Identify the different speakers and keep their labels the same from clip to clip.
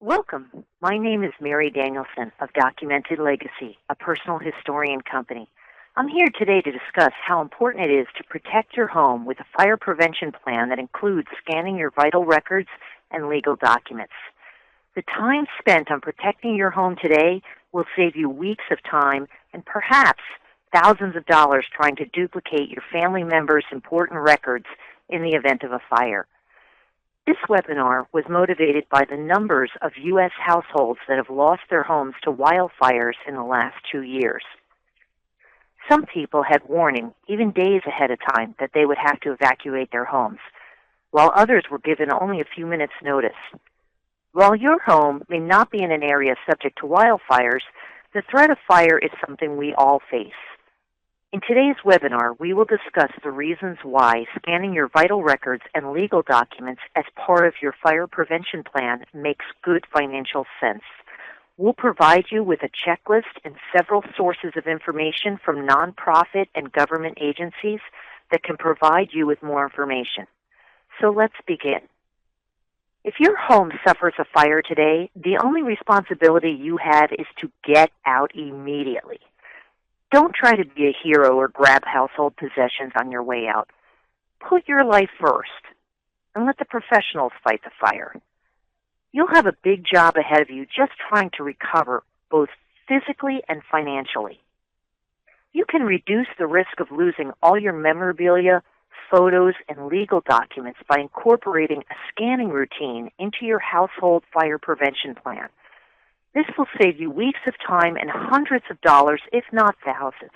Speaker 1: Welcome. My name is Mary Danielson of Documented Legacy, a personal historian company. I'm here today to discuss how important it is to protect your home with a fire prevention plan that includes scanning your vital records and legal documents. The time spent on protecting your home today will save you weeks of time and perhaps thousands of dollars trying to duplicate your family members' important records in the event of a fire. This webinar was motivated by the numbers of U.S. households that have lost their homes to wildfires in the last 2 years. Some people had warning, even days ahead of time, that they would have to evacuate their homes, while others were given only a few minutes' notice. While your home may not be in an area subject to wildfires, the threat of fire is something we all face. In today's webinar, we will discuss the reasons why scanning your vital records and legal documents as part of your fire prevention plan makes good financial sense. We'll provide you with a checklist and several sources of information from nonprofit and government agencies that can provide you with more information. So let's begin. If your home suffers a fire today, the only responsibility you have is to get out immediately. Don't try to be a hero or grab household possessions on your way out. Put your life first and let the professionals fight the fire. You'll have a big job ahead of you just trying to recover both physically and financially. You can reduce the risk of losing all your memorabilia, photos, and legal documents by incorporating a scanning routine into your household fire prevention plan. This will save you weeks of time and hundreds of dollars, if not thousands.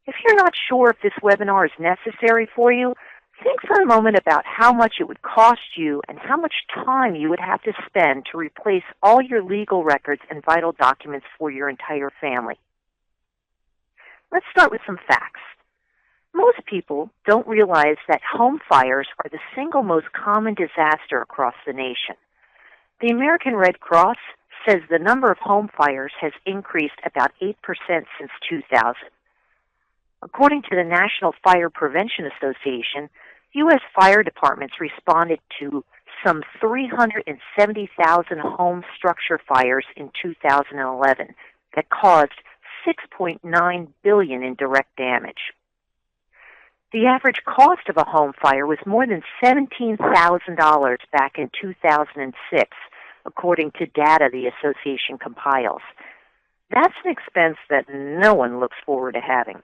Speaker 1: If you're not sure if this webinar is necessary for you, think for a moment about how much it would cost you and how much time you would have to spend to replace all your legal records and vital documents for your entire family. Let's start with some facts. Most people don't realize that home fires are the single most common disaster across the nation. The American Red Cross says the number of home fires has increased about 8% since 2000. According to the National Fire Prevention Association, U.S. fire departments responded to some 370,000 home structure fires in 2011 that caused $6.9 billion in direct damage. The average cost of a home fire was more than $17,000 back in 2006, according to data the association compiles. That's an expense that no one looks forward to having.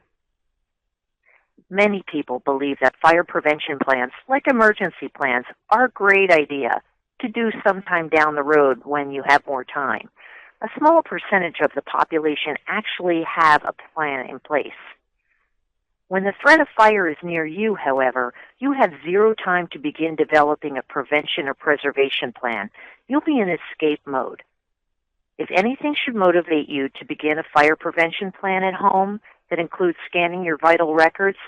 Speaker 1: Many people believe that fire prevention plans, like emergency plans, are a great idea to do sometime down the road when you have more time. A small percentage of the population actually have a plan in place. When the threat of fire is near you, however, you have zero time to begin developing a prevention or preservation plan. You'll be in escape mode. If anything should motivate you to begin a fire prevention plan at home that includes scanning your vital records,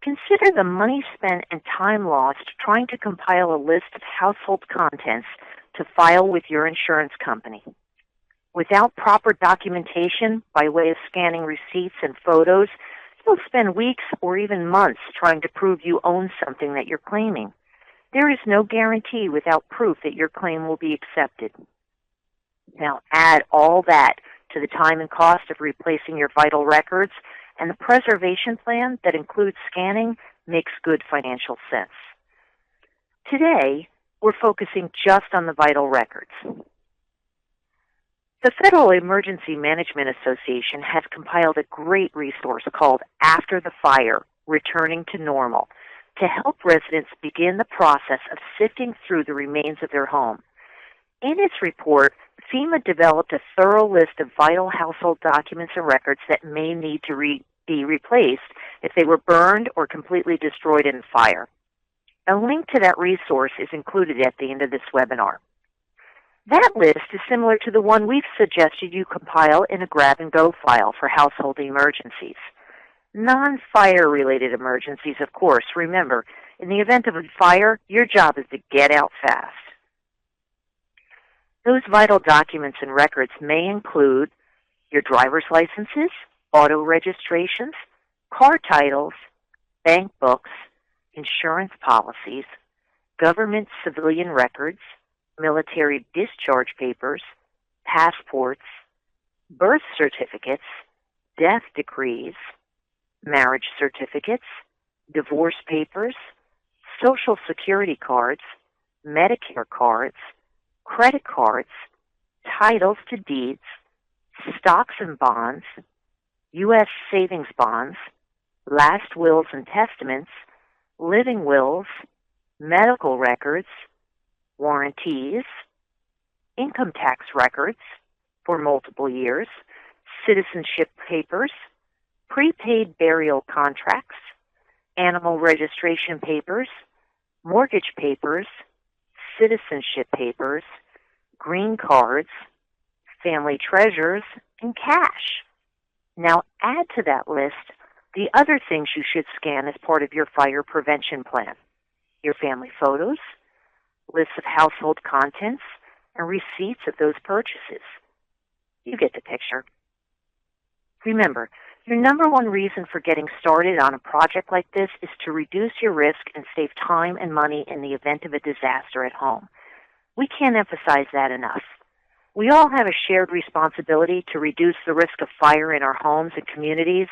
Speaker 1: consider the money spent and time lost trying to compile a list of household contents to file with your insurance company. Without proper documentation by way of scanning receipts and photos, you'll spend weeks or even months trying to prove you own something that you're claiming. There is no guarantee without proof that your claim will be accepted. Now add all that to the time and cost of replacing your vital records, and the preservation plan that includes scanning makes good financial sense. Today, we're focusing just on the vital records. The Federal Emergency Management Association has compiled a great resource called After the Fire, Returning to Normal, to help residents begin the process of sifting through the remains of their home. In its report, FEMA developed a thorough list of vital household documents and records that may need to be replaced if they were burned or completely destroyed in fire. A link to that resource is included at the end of this webinar. That list is similar to the one we've suggested you compile in a grab-and-go file for household emergencies. Non-fire-related emergencies, of course. Remember, in the event of a fire, your job is to get out fast. Those vital documents and records may include your driver's licenses, auto registrations, car titles, bank books, insurance policies, government civilian records, military discharge papers, passports, birth certificates, death decrees, marriage certificates, divorce papers, Social Security cards, Medicare cards, credit cards, titles to deeds, stocks and bonds, U.S. savings bonds, last wills and testaments, living wills, medical records, warranties, income tax records for multiple years, citizenship papers, prepaid burial contracts, animal registration papers, mortgage papers, citizenship papers, green cards, family treasures, and cash. Now add to that list the other things you should scan as part of your fire prevention plan: your family photos, lists of household contents, and receipts of those purchases. You get the picture. Remember, your number one reason for getting started on a project like this is to reduce your risk and save time and money in the event of a disaster at home. We can't emphasize that enough. We all have a shared responsibility to reduce the risk of fire in our homes and communities.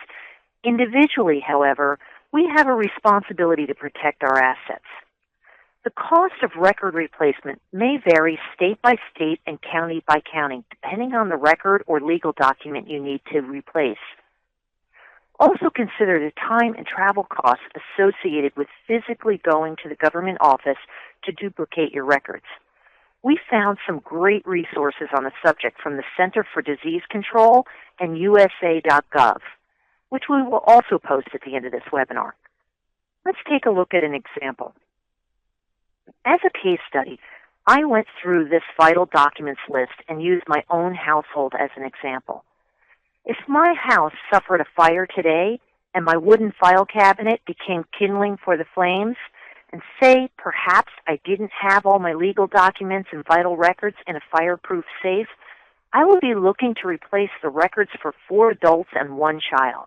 Speaker 1: Individually, however, we have a responsibility to protect our assets. The cost of record replacement may vary state by state and county by county, depending on the record or legal document you need to replace. Also consider the time and travel costs associated with physically going to the government office to duplicate your records. We found some great resources on the subject from the Center for Disease Control and USA.gov, which we will also post at the end of this webinar. Let's take a look at an example. As a case study, I went through this vital documents list and used my own household as an example. If my house suffered a fire today and my wooden file cabinet became kindling for the flames, and say perhaps I didn't have all my legal documents and vital records in a fireproof safe, I will be looking to replace the records for 4 adults and 1 child.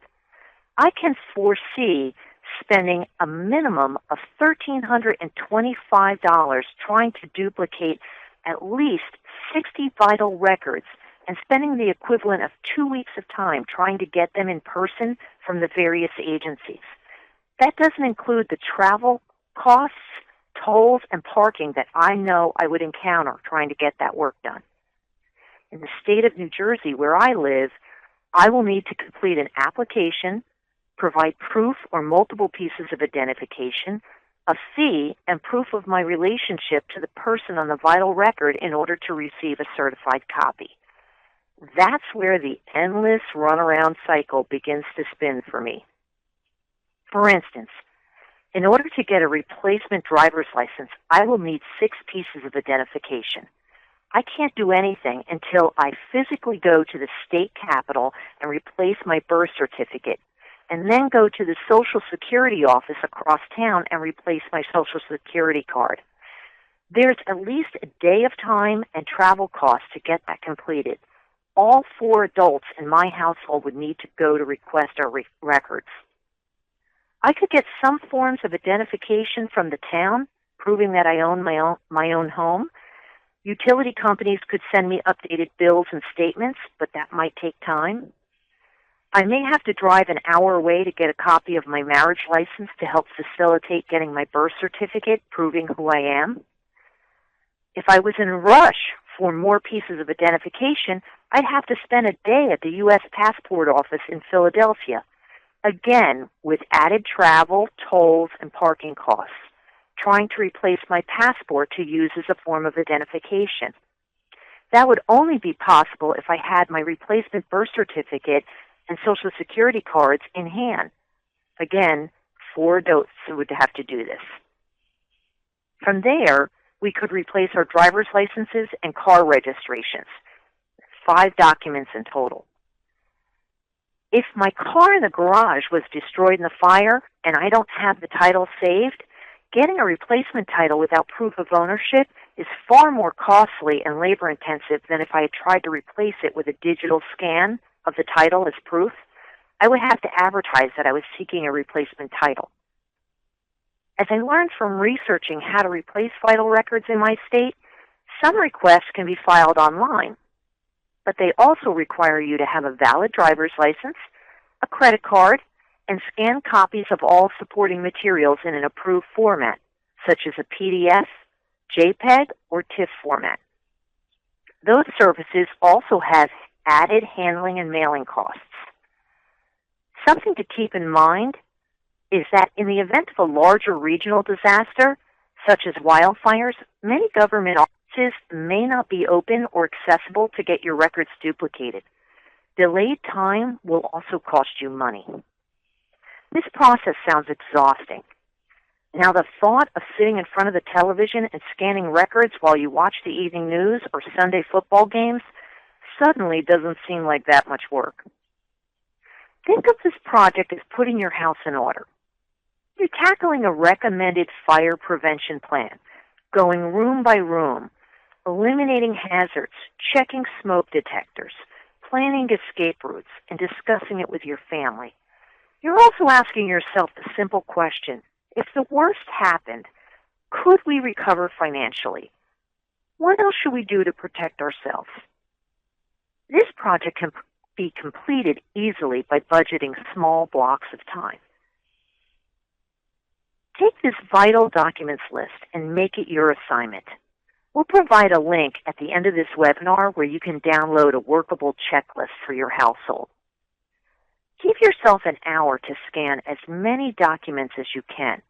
Speaker 1: I can foresee spending a minimum of $1,325 trying to duplicate at least 60 vital records and spending the equivalent of 2 weeks of time trying to get them in person from the various agencies. That doesn't include the travel costs, tolls, and parking that I know I would encounter trying to get that work done. In the state of New Jersey, where I live, I will need to complete an application, provide proof or multiple pieces of identification, a fee, and proof of my relationship to the person on the vital record in order to receive a certified copy. That's where the endless runaround cycle begins to spin for me. For instance, in order to get a replacement driver's license, I will need 6 pieces of identification. I can't do anything until I physically go to the state capitol and replace my birth certificate, and then go to the Social Security office across town and replace my Social Security card. There's at least a day of time and travel costs to get that completed. All 4 adults in my household would need to go to request our records. I could get some forms of identification from the town, proving that I own my own home. Utility companies could send me updated bills and statements, but that might take time. I may have to drive an hour away to get a copy of my marriage license to help facilitate getting my birth certificate, proving who I am. If I was in a rush for more pieces of identification, I'd have to spend a day at the U.S. passport office in Philadelphia, again with added travel, tolls, and parking costs, trying to replace my passport to use as a form of identification. That would only be possible if I had my replacement birth certificate and Social Security cards in hand. Again, 4 adults would have to do this. From there, we could replace our driver's licenses and car registrations. 5 documents in total. If my car in the garage was destroyed in the fire and I don't have the title saved, getting a replacement title without proof of ownership is far more costly and labor-intensive than if I had tried to replace it with a digital scan of the title as proof. I would have to advertise that I was seeking a replacement title. As I learned from researching how to replace vital records in my state, Some requests can be filed online, but they also require you to have a valid driver's license, a credit card, and scanned copies of all supporting materials in an approved format, such as a PDF, JPEG, or TIFF format. Those services also have added handling and mailing costs. Something to keep in mind is that in the event of a larger regional disaster, such as wildfires, many government offices may not be open or accessible to get your records duplicated. Delayed time will also cost you money. This process sounds exhausting. Now, the thought of sitting in front of the television and scanning records while you watch the evening news or Sunday football games suddenly doesn't seem like that much work. Think of this project as putting your house in order. You're tackling a recommended fire prevention plan, going room by room, eliminating hazards, checking smoke detectors, planning escape routes, and discussing it with your family. You're also asking yourself the simple question, if the worst happened, could we recover financially? What else should we do to protect ourselves? This project can be completed easily by budgeting small blocks of time. Take this vital documents list and make it your assignment. We'll provide a link at the end of this webinar where you can download a workable checklist for your household. Give yourself an hour to scan as many documents as you can.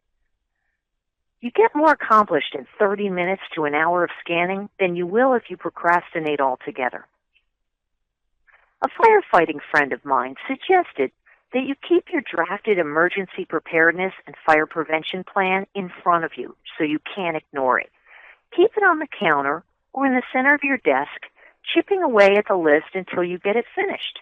Speaker 1: You get more accomplished in 30 minutes to an hour of scanning than you will if you procrastinate altogether. A firefighting friend of mine suggested that you keep your drafted emergency preparedness and fire prevention plan in front of you so you can't ignore it. Keep it on the counter or in the center of your desk, chipping away at the list until you get it finished.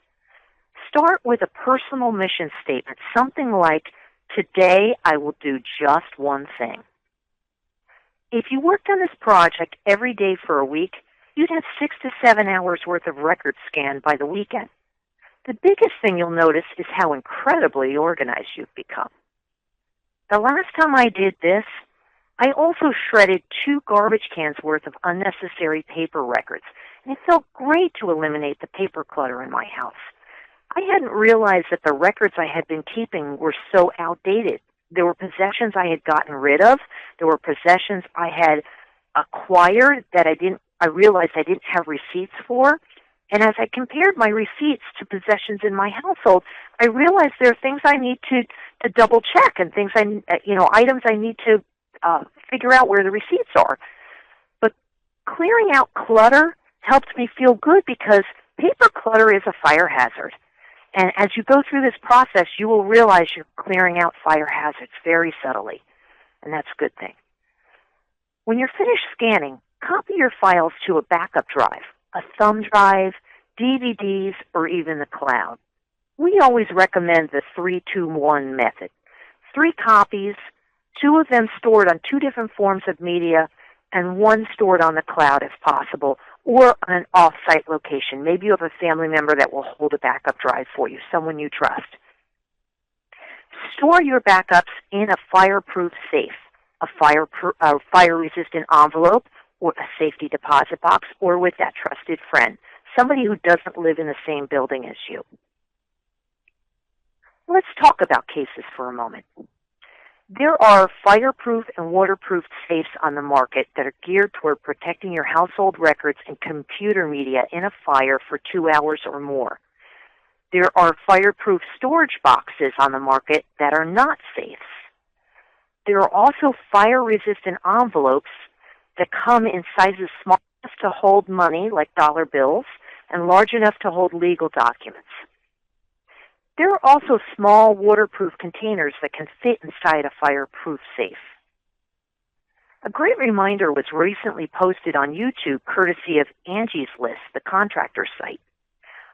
Speaker 1: Start with a personal mission statement, something like, today I will do just one thing. If you worked on this project every day for a week, you'd have 6 to 7 hours worth of records scanned by the weekend. The biggest thing you'll notice is how incredibly organized you've become. The last time I did this, I also shredded 2 garbage cans worth of unnecessary paper records, and it felt great to eliminate the paper clutter in my house. I hadn't realized that the records I had been keeping were so outdated. There were possessions I had gotten rid of. There were possessions I had acquired that I realized I didn't have receipts for. And as I compared my receipts to possessions in my household, I realized there are things I need to double check and things items I need to figure out where the receipts are. But clearing out clutter helped me feel good because paper clutter is a fire hazard. And as you go through this process, you will realize you're clearing out fire hazards very subtly. And that's a good thing. When you're finished scanning, copy your files to a backup drive, a thumb drive, DVDs, or even the cloud. We always recommend the 3-2-1 method. 3 copies, 2 of them stored on 2 different forms of media, and 1 stored on the cloud if possible, or on an off-site location. Maybe you have a family member that will hold a backup drive for you, someone you trust. Store your backups in a fireproof safe, a fire-resistant envelope, or a safety deposit box, or with that trusted friend, somebody who doesn't live in the same building as you. Let's talk about cases for a moment. There are fireproof and waterproof safes on the market that are geared toward protecting your household records and computer media in a fire for 2 hours or more. There are fireproof storage boxes on the market that are not safes. There are also fire-resistant envelopes that come in sizes small enough to hold money, like dollar bills, and large enough to hold legal documents. There are also small waterproof containers that can fit inside a fireproof safe. A great reminder was recently posted on YouTube, courtesy of Angie's List, the contractor site,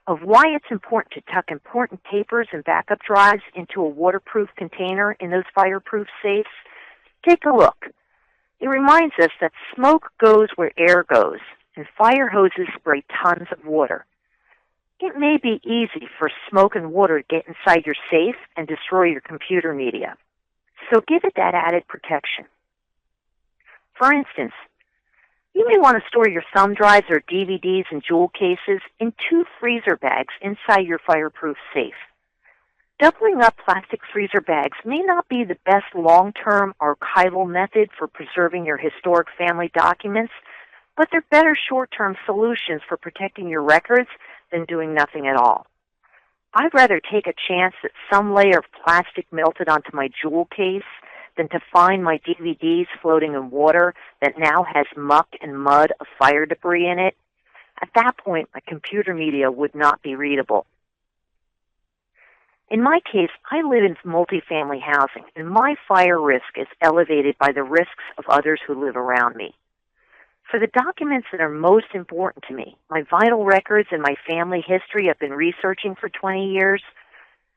Speaker 1: of why it's important to tuck important papers and backup drives into a waterproof container in those fireproof safes. Take a look. It reminds us that smoke goes where air goes, and fire hoses spray tons of water. It may be easy for smoke and water to get inside your safe and destroy your computer media, so give it that added protection. For instance, You may want to store your thumb drives or DVDs and jewel cases in 2 freezer bags inside your fireproof safe. Doubling up plastic freezer bags may not be the best long-term archival method for preserving your historic family documents, but they're better short-term solutions for protecting your records than doing nothing at all. I'd rather take a chance that some layer of plastic melted onto my jewel case than to find my DVDs floating in water that now has muck and mud of fire debris in it. At that point, my computer media would not be readable. In my case, I live in multifamily housing, and my fire risk is elevated by the risks of others who live around me. For the documents that are most important to me, my vital records and my family history I've been researching for 20 years,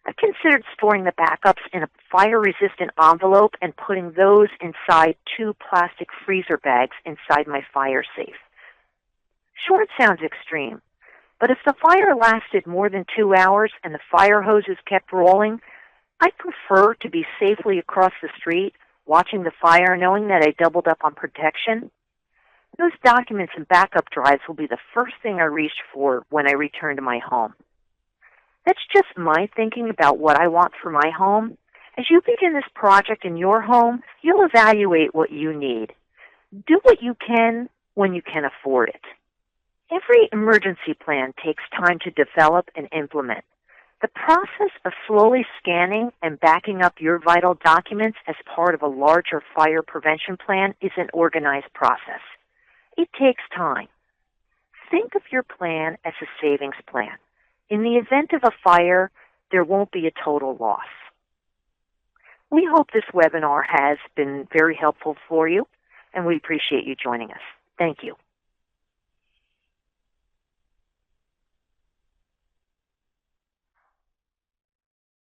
Speaker 1: I've considered storing the backups in a fire-resistant envelope and putting those inside 2 plastic freezer bags inside my fire safe. Sure, it sounds extreme, but if the fire lasted more than 2 hours and the fire hoses kept rolling, I'd prefer to be safely across the street watching the fire knowing that I doubled up on protection. Those documents and backup drives will be the first thing I reach for when I return to my home. That's just my thinking about what I want for my home. As you begin this project in your home, you'll evaluate what you need. Do what you can when you can afford it. Every emergency plan takes time to develop and implement. The process of slowly scanning and backing up your vital documents as part of a larger fire prevention plan is an organized process. It takes time. Think of your plan as a savings plan. In the event of a fire, there won't be a total loss. We hope this webinar has been very helpful for you, and we appreciate you joining us. Thank you.